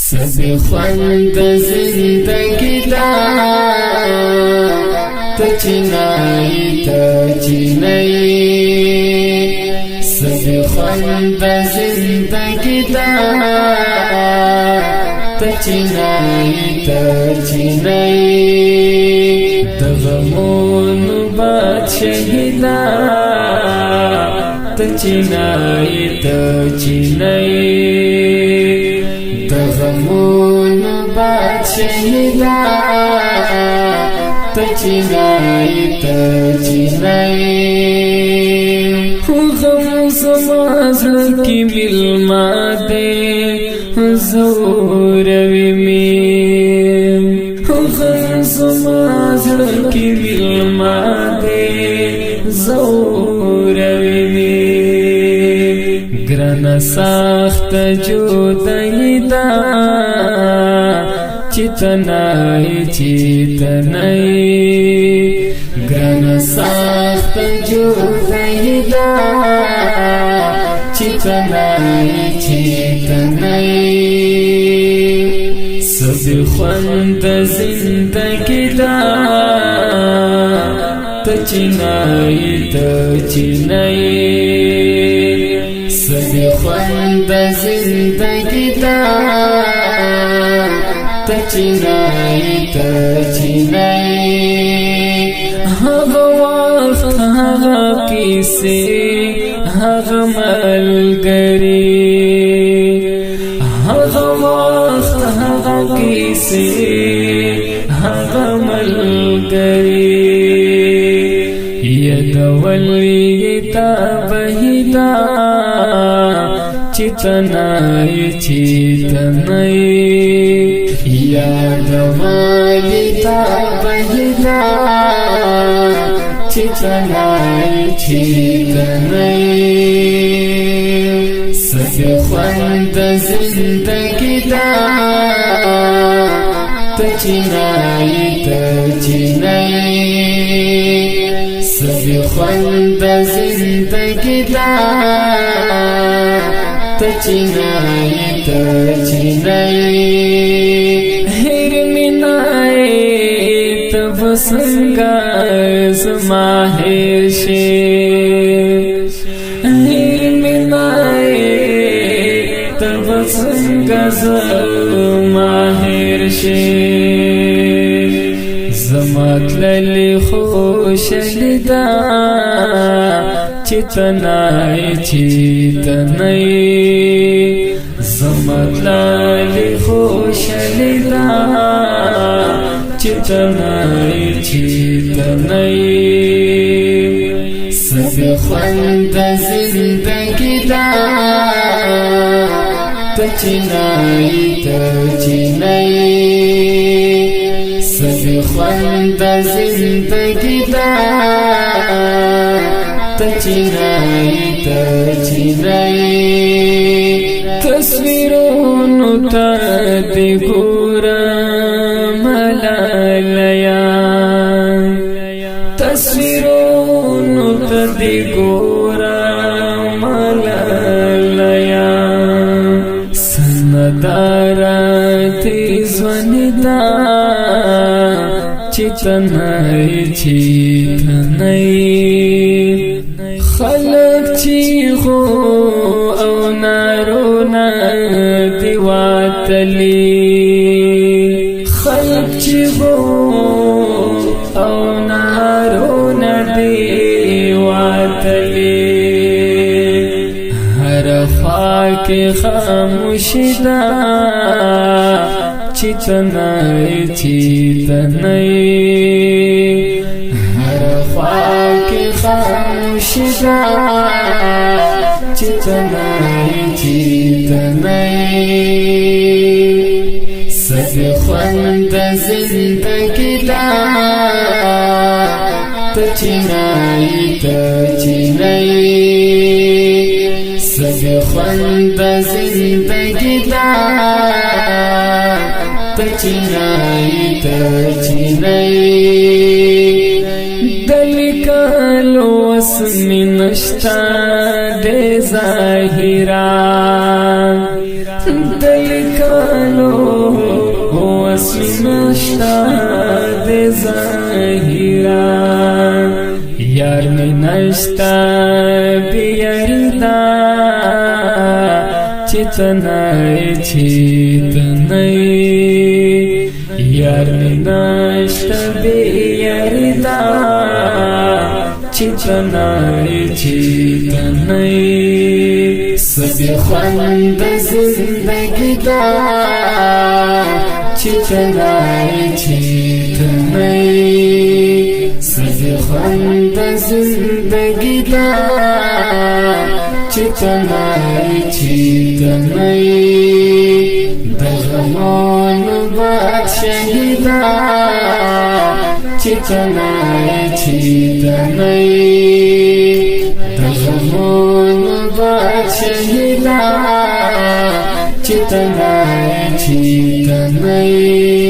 سبی خوند زندگی دا تچنائی تچنائی سبی خوند زندگی دا تچنائی تچنائی دغمون بادشاہی دا تچنائی تچنائی دغمون بادشاہی دا تچنائی تچنائی غم زمازل کی ملما دے زوروی می غم زمازل کی ملما دے زوروی می گران ساخت جودائی دا چتنائی چتنائی گران ساخت جودائی دا چتنائی چتنائی سبی خوند زندگی دا تچنائی تچنائی سبی خوند زندگی دا تچنائی تچنائی هغه وخت هغه کیسې هغه ملګری هغه وخت هغه کیسې هغه ملګری یادولی تا بهدا چتنائی چتنائی یادولی تا بهدا چتنائی چتنائی سبی خوند زندگی دا تچنائی تچنائی سبی خوند زندگی دا تچنائی تچنائی هر منائی تب سنگا زما هرشی هر منائی تب سنگا زما هرشی زمات للی خوش لدا چتنائی چتنائی زمات للی خوش لدا چتنائی چتنائی سبی خوند زندگی دا تچنائی تچنائی سبی خوند زندگی دا تچنائی تچنائی تصویرونو تا دی گورم ملالیا تصویرونو تا دی گورم ملالیا سندارتی زونی دا چتنائی چتنائی خلق چی خو او نارونا دیواتلی خلق چی خو او نارونا دیواتلی هر خاک خاموشی دا چتنائی چتنائی هر خاک خاموشی دا چتنائی چتنائی سبی خوند زندگی دا تچنائی تچنائی سبی خوند زندگی دا تچنائی تچنائی دلکالو اسمی نشتا دے ظاہران دلکالو کولو وسمی نشتا دے ظاہرا یار می نشتا بیردا چتنائی چیتنائی یار می نشتا بیردا چتنائی چیتنائی سبی خوند زندگی دا چتنائی چیتنائی سبی خوند زندگی دا چتنائی چیتنائی دغمون بادشاہی دا چتنائی چیتنائی دغمون بادشاہی دا چتنائی چیتنائی